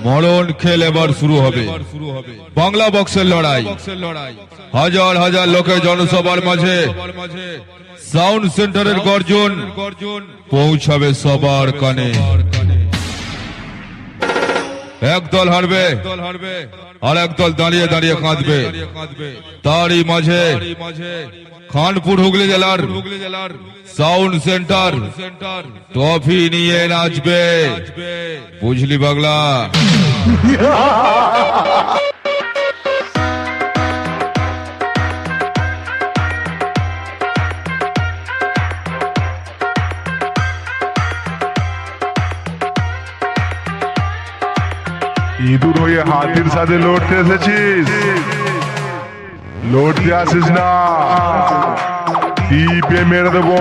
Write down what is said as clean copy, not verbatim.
মরণ খেল এবার শুরু হবে বাংলা বক্সের লড়াই। হাজার হাজার লোকের জনসভার মাঝে সাউন্ড সেন্টারের গর্জন পৌঁছাবে সবার কানে। এক দল হারবে আর এক দল দাঁড়িয়ে দাঁড়িয়ে কাঁদবে। তারই মাঝে খানপুর হুগলি জেলার সাউন্ড সেন্টার ট্রফি নিয়ে নাচবে। বুঝলি পাগলা? ইঁদুর হয়ে হাতির সাথে লড়তে এসেছিস? লড়তে আসিস না, টিপে মেরে দেবো।